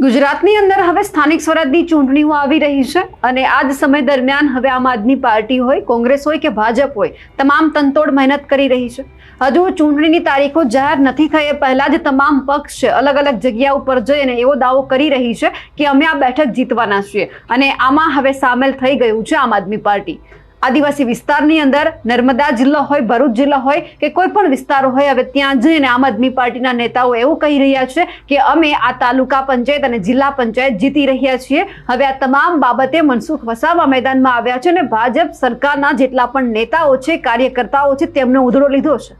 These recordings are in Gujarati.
ગુજરાતની અંદર હવે સ્થાનિક સ્વરાજની ચૂંટણીઓ આવી રહી છે અને આ જ સમય દરમિયાન હવે આમ આદમી પાર્ટી હોય, કોંગ્રેસ હોય કે ભાજપ હોય, તમામ તનતોડ મહેનત કરી રહી છે. હજુ ચૂંટણીની તારીખો જાહેર નથી થઈ એ પહેલા જ તમામ પક્ષ અલગ અલગ જગ્યા ઉપર જઈને એવો દાવો કરી રહી છે કે અમે આ બેઠક જીતવાના છીએ અને આમાં હવે સામેલ થઈ ગયું છે આમ આદમી પાર્ટી. આદિવાસી વિસ્તારની અંદર નર્મદા જિલ્લો હોય, ભરૂચ જિલ્લો હોય કે કોઈ પણ વિસ્તારો હોય, હવે ત્યાં જઈને આમ આદમી પાર્ટીના નેતાઓ એવું કહી રહ્યા છે કે અમે આ તાલુકા પંચાયત અને જિલ્લા પંચાયત જીતી રહ્યા છીએ. હવે આ તમામ બાબતે મનસુખ વસાવા મેદાનમાં આવ્યા છે અને ભાજપ સરકારના જેટલા પણ નેતાઓ છે, કાર્યકર્તાઓ છે, તેમનો ઉધડો લીધો છે.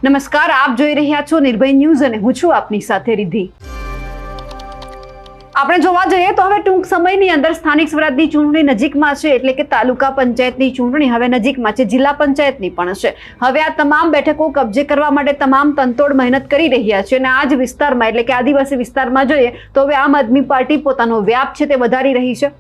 નમસ્કાર, આપ જોઈ રહ્યા છો નિર્ભય ન્યૂઝ અને હું છું આપની સાથે રિદ્ધિ. આપણે જોવા જઈએ તો હવે ટૂંક સમયની અંદર સ્થાનિક સ્વરાજની ચૂંટણી નજીકમાં છે, એટલે કે તાલુકા પંચાયતની ચૂંટણી હવે નજીકમાં છે, જિલ્લા પંચાયતની પણ છે. હવે આ તમામ બેઠકો કબજે કરવા માટે તમામ તનતોડ મહેનત કરી રહ્યા છે અને આ જ વિસ્તારમાં એટલે કે આદિવાસી વિસ્તારમાં જોઈએ તો હવે આમ આદમી પાર્ટી પોતાનો વ્યાપ છે તે વધારી રહી છે.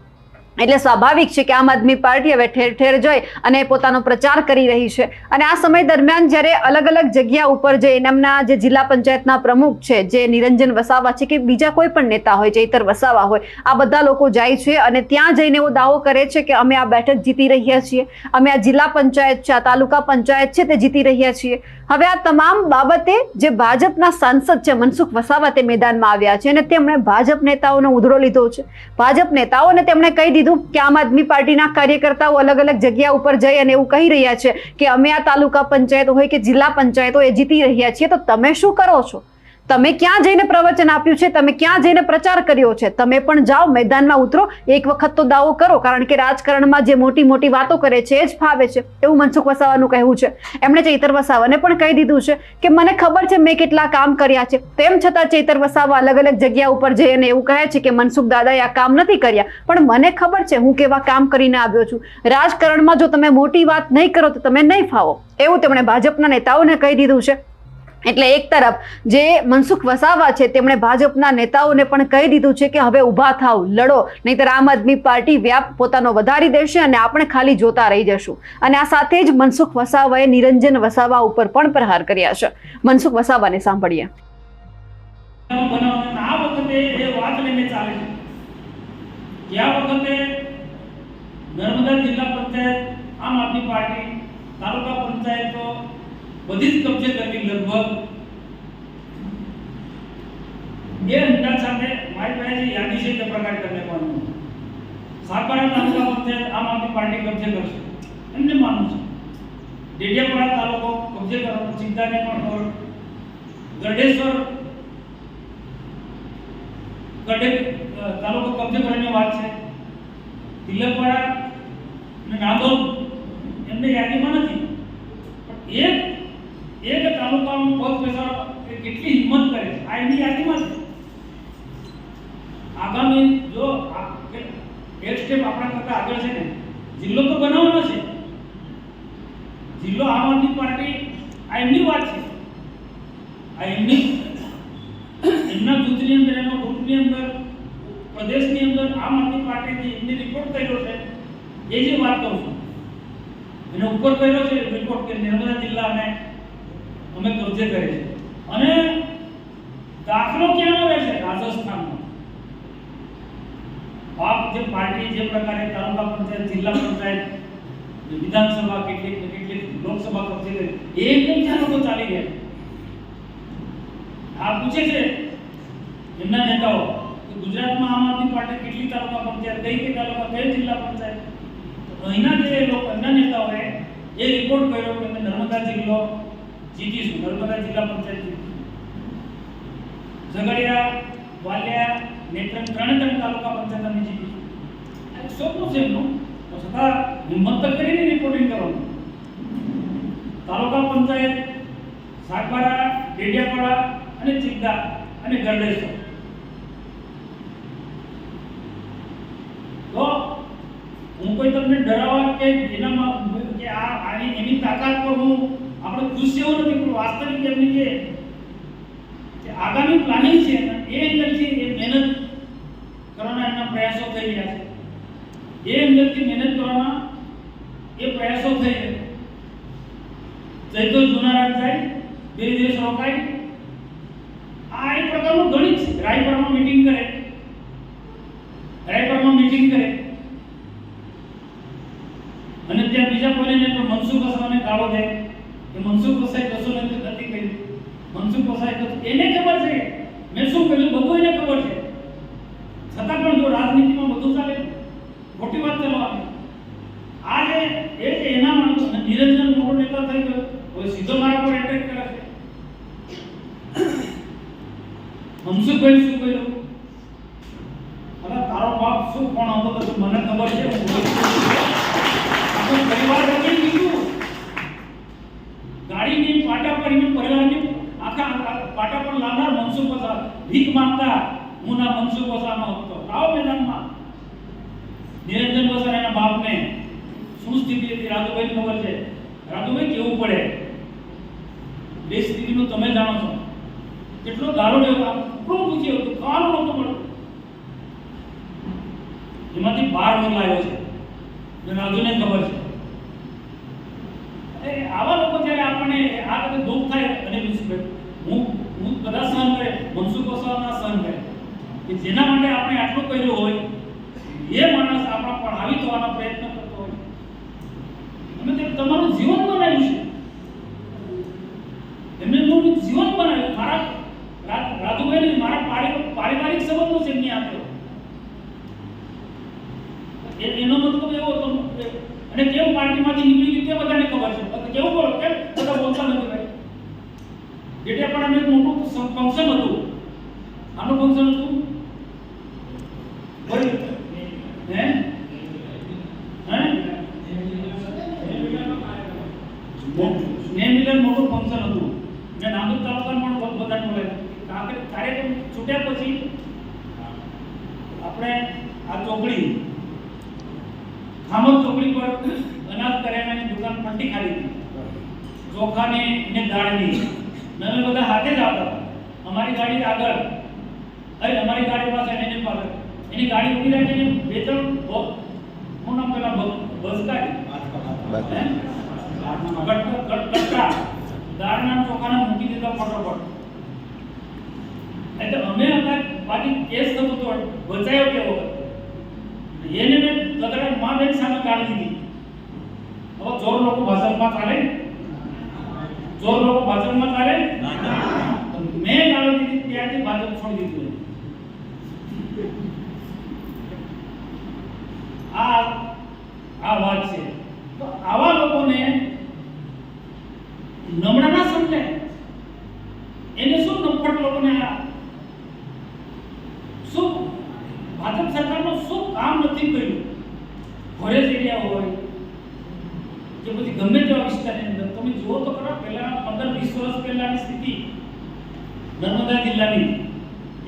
એટલે સ્વાભાવિક છે કે આમ આદમી પાર્ટી હવે ઠેર ઠેર જઈ અને પોતાનો પ્રચાર કરી રહી છે અને આ સમય દરમિયાન જ્યારે અલગ અલગ જગ્યા ઉપર જે એમના જે જિલ્લા પંચાયતના પ્રમુખ છે, જે નિરંજન વસાવા છે કે બીજા કોઈ પણ નેતા હોય, ચૈતર વસાવા હોય, આ બધા લોકો જાય છે અને ત્યાં જઈને એવો દાવો કરે છે કે અમે આ બેઠક જીતી રહ્યા છીએ, અમે આ જિલ્લા પંચાયત છે, આ તાલુકા પંચાયત છે તે જીતી રહ્યા છીએ. હવે આ તમામ બાબતે જે ભાજપના સાંસદ છે મનસુખ વસાવા તે મેદાનમાં આવ્યા છે અને તેમણે ભાજપ નેતાઓનો ઉધડો લીધો છે. ભાજપ નેતાઓને તેમણે કહી દીધું કે આમ આદમી પાર્ટીના કાર્યકર્તાઓ અલગ અલગ જગ્યા ઉપર જઈ અને એવું કહી રહ્યા છે કે અમે આ તાલુકા પંચાયત હોય કે જિલ્લા પંચાયતો એ જીતી રહ્યા છીએ, તો તમે શું કરો છો? તમે ક્યાં જઈને પ્રવચન આપ્યું છે? તમે ક્યાં જઈને પ્રચાર કર્યો છે? તમે પણ જાઓ, મેદાનમાં ઉતરો, એક વખત તો દાવો કરો, કારણ કે રાજકારણમાં જે મોટી મોટી વાતો કરે છે એ જ ફાવે છે, એવું મનસુખ વસાવાનું કહેવું છે. એમણે ચૈતર વસાવાને પણ કહી દીધું છે કે મને ખબર છે મેં કેટલા કામ કર્યા છે. તેમ છતાં ચૈતર વસાવા અલગ અલગ જગ્યા ઉપર જઈ અને એવું કહે છે કે મનસુખ દાદાએ આ કામ નથી કર્યા, પણ મને ખબર છે હું કેવા કામ કરીને આવ્યો છું. રાજકારણમાં જો તમે મોટી વાત નહીં કરો તો તમે નહીં ફાવો, એવું તેમણે ભાજપના નેતાઓને કહી દીધું છે. એટલે એક તરફ જે મનસુખ વસાવા છે તેમણે ભાજપના નેતાઓને પણ કહી દીધું છે કે હવે ઊભા થાવ, લડો, નહીંતર આમ આદમી પાર્ટી વ્યાપ પોતાનો વધારી દેશે અને આપણે ખાલી જોતા રહી જશું. અને આ સાથે જ મનસુખ વસાવાએ નિરંજન વસાવા ઉપર પણ પ્રહાર કર્યા છે. મનસુખ વસાવાને સાંભળીએ. નર્મદા જિલ્લા પંચાયત આમ આદમી પાર્ટી, તાલુકા પંચાયતો બધી જ કબજે કરવી લગભગ બે અંદાજ સાથે મારી પાસે જે યાદી છે તે પ્રકાર કરને માનવું. સાગબારા તાલુકા પંચાયત આમ આદમી પાર્ટી કબજે કરશે એમને માનવું છે. ડેડિયાપાડા તાલુકો કબજે કરવાનો ચિંતાને પણ ઓર ગઢેશ્વર તાલુકો કબજે કરવાની વાત છે. તિલકવાડા અને નાદોદ એમને યાદીમાં નથી, પણ એક તાલુકામાં પગ બેસાડો કેટલી હિંમત કરે છે આ એમની યાદીમાં છે. આગામી જો એક સ્ટેપ આપણા કરતા આગળ છે ને, જિલ્લો તો બનાવવાનો છે. જિલ્લો આમ આદમી પાર્ટી આ એમની વાત છે, આ એમના જૂથની અંદર, એમના ગ્રુપની અંદર, પ્રદેશની અંદર આમ આદમી પાર્ટીની એમને રિપોર્ટ કર્યો છે એ જે વાત કરું છું એને ઉપર કર્યો છે રિપોર્ટ કે નર્મદા જિલ્લા અમે કબજે કરે છે. અને દાખલો ક્યાં આવે છે? રાજસ્થાનમાં. આપ જે પાર્ટી જે પ્રકારે તાલુકા પંચાયત, જિલ્લા પંચાયત, વિધાનસભા, કેટલીક લોકસભા કબજે કરે એ એકદમ ત્યાં લોકો ચાલી ગયા. આ પૂછે છે એમના નેતાઓ કે ગુજરાતમાં આમ આદમી પાર્ટી કેટલી તાલુકા પંચાયત, કઈ તાલુકા, કઈ જિલ્લા પંચાયત? અહીંના જે લોકો, એમના નેતાઓએ એ રિપોર્ટ કર્યો કે અમે નર્મદા જિલ્લો જીતીશું, નર્મદા જિલ્લા પંચાયત જીતીશું. ઝઘડિયા, વાલિયા, નેત્રંગ ત્રણ તાલુકા પંચાયત અમે જીતીશું. આ સ્વપ્ન છે એમનું, તો છતાં હિંમત તો કરીને રિપોર્ટિંગ કરવાનું. તાલુકા પંચાયત સાગબારા, ડેડિયાપાડા અને ચિત્તા અને ગરડેશ્વર. તો હું કોઈ તમને ડરાવવા કે એનામાં કે આની એની તાકાત પર હું આપણે ખુશ એવો નથી, પણ વાસ્તવિક એમની જે આગામી પ્લાનિંગ છે એ અંદરથી એ મહેનત કરવાના એમના પ્રયાસો થઈ રહ્યા છે. એ અંદરથી મહેનત કરવાના એ પ્રયાસો થઈ રહ્યા. જયતો જુનારાજ જાય, 2 દિવસ રોકાય, આ એક પ્રકારનું ગણિત છે. રાયપુરમાં મીટિંગ કરે મનસુખ વસાવાને ગાળો દે કે મનસુખ વસાવાએ કશું નથી કર્યું, મનસુખ વસાવાએ કશું, એને ખબર છે મેં શું કર્યું, બધું એને ખબર છે. છતાં પણ જો રાજનીતિમાં બધું ચાલે, ખોટી વાત કરવાની. આજે એ કે એના નિરંજન મોટો નેતા થઈ ગયો, હવે સીધો મારા પર એટેક કરે છે. મનસુખભાઈ શું કર્યું? હવે તારો બાપ શું કોણ હતો તો મને ખબર છે. આખો પરિવાર રખડી દીધું, ગાડીની પાટા પર એની પરિવારની આખા પાટા પર લાવનાર મનસુખ વસાવા, ભીખ માંગતા હું ના મનસુખ વસાવાનો હતો. આવો મેદાનમાં નિરંજન વસાવા એના બાપને શું સ્થિતિ હતી રાજુભાઈ ખબર છે. રાજુભાઈ કેવું પડે બે સ્થિતિનું તમે જાણો છો. કેટલો ગાળો લેવો, કેટલું પૂછ્યું હતું, ખાવાનું નહોતું મળતું, એમાંથી બહાર મોકલાયો છે. રાજુને ખબર છે. આવા લોકો જ્યારે આપણને આ બધું દુઃખ થાય અને હું બધા સહન કરે, મનસુખ વસાવાના સહન કરે કે જેના માટે આપણે આટલું કર્યું હોય એ માણસ આપણા પર હાવી થવાનો પ્રયત્ન કરતો હોય. અમે તમારું જીવન બનાવ્યું છે, એમને જીવન બનાવ્યું. મારા રાજુભાઈ મારા પારિવારિક સંબંધો છે એમની આપ્યો. એનો મતલબ એવો હતો. અને કેમ પાર્ટીમાંથી નીકળી ગઈ તે બધાને ખબર છે. કેવું બોલો, કેમ બધા બોલતા નથી ભાઈ? એટલે પણ અમે મોટું ફંક્શન હતું, આનું ફંક્શન હતું ભાઈ, હે મિલન મોટું ફંક્શન હતું. મેં નાંદોદ તાલુકામાં પણ બધાને બોલાવ્યા. કાર્યક્રમ છૂટ્યા પછી આપણે આ ચોકડી ખામત ચોકડી પર અનાજ કરિયાણાની દુકાન પટ્ટી ખાલી હતી, ચોખાની ને દાળની. અમે બધા હાથે જ આવતા હતા. અમારી ગાડી આગળ, અરે અમારી ગાડી પાસે એની પાસે એની ગાડી ઊભી રાખીને બે ત્રણ હું નામ પેલા બસકા દાળના ચોખાના મૂકી દીધા ફટોફટ. એટલે અમે હતા બાકી કેસ થતો તો બચાયો કેવો એને મેં તગડા માં બેન સામે કાઢી દીધી. હવે ચોર લોકો ભાજપમાં ચાલે, ચોર લોકો ભાજપમાં ચાલે. મેં કાઢી દીધી, ત્યારથી ભાજપ છોડી દીધું. આ વાત છે. તો આવા લોકોને નમણા ના સમજે, એને શું નફટ લોકોને શું ભાજપ સરકારનું શું કામ નથી કર્યું. ફોરેસ્ટ એરિયા હોય કે પછી ગમે તેવા વિસ્તારની અંદર તમે જુઓ તો ખરા, પહેલા 15-20 વર્ષ પહેલાની સ્થિતિ નર્મદા જિલ્લાની,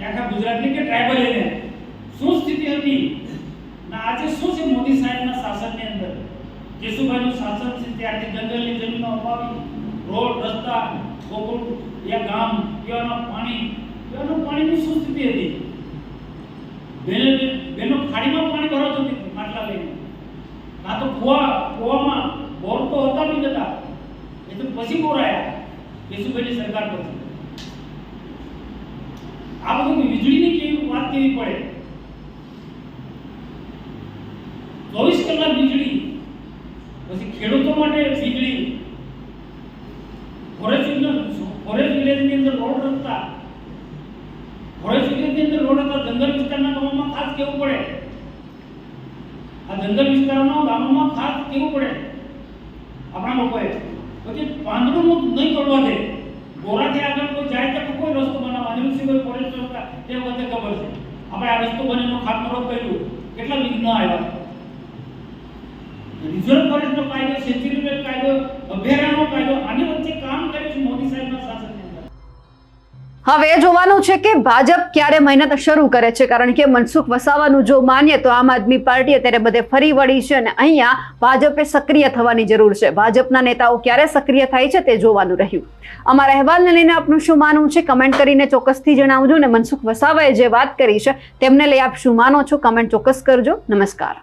આખા ગુજરાતની કે ટ્રાઇબલ એરિયા શું સ્થિતિ હતી ના આજે શું છે. મોદી સાહેબના શાસનની અંદર કેશુભાઈનું શાસન છે, ત્યારથી જંગલની જમીનો અપાવી, રોડ રસ્તા, ગોકુળ યા ગામ, પીવાનું પાણીની શું સ્થિતિ હતી. બેનો ખાડીમાં પાણી ભરાતું હતું માટલા લઈને, કાં તો કુવામાં બોર તો હતા બી નતા, એ તો પછી બોર આવ્યા કેશુભાઈની સરકાર પછી. આ બધું વીજળીની કેવી વાત કેવી પડે. 24 કલાક વીજળી, પછી ખેડૂતો માટે વીજળી, ફોરેસ્ટ વિલેજની અંદર રોડ રસ્તા, ફોરેસ્ટ વિલેજની અંદર રોડ હતા, જંગલ વિસ્તારના ગામોમાં ખાસ કેવું પડે. આ જંગલ વિસ્તારના ગામોમાં ખાસ કેવું પડે આપણા લોકોએ. પછી પાંદડું નહીં તોડવા દે, ગોરાથી આગળ કોઈ જાય તો કોઈ રસ્તો બનાવવા, અનિરુદ્ધસિંહ ફોરેસ્ટ હતા તે વખતે ખબર છે. આપણે આ રસ્તો બનેનો ખાતમુહૂર્ત કર્યું, કેટલા વિઘ્ન આવ્યા. રિઝર્વ ફોરેસ્ટનો કાયદો, સેન્ચુરી કાયદો, અભયારણ્યનો કાયદો, આની વચ્ચે કામ કરે છે મોદી સાહેબના શાસનની અંદર. હવે જોવાનું છે કે ભાજપ ક્યારે મહેનત શરૂ કરે છે, કારણ કે મનસુખ વસાવાનું જો માનીએ તો આમ આદમી પાર્ટી અત્યારે બધે ફરી વળી છે અને અહીંયા ભાજપે સક્રિય થવાની જરૂર છે. ભાજપના નેતાઓ ક્યારે સક્રિય થાય છે તે જોવાનું રહ્યું. અમારા અહેવાલને લઈને આપનું શું માનવું છે કમેન્ટ કરીને ચોક્કસથી જણાવજો અને મનસુખ વસાવાએ જે વાત કરી છે તેમને લઈ આપ શું માનો છો કમેન્ટ ચોક્કસ કરજો. નમસ્કાર.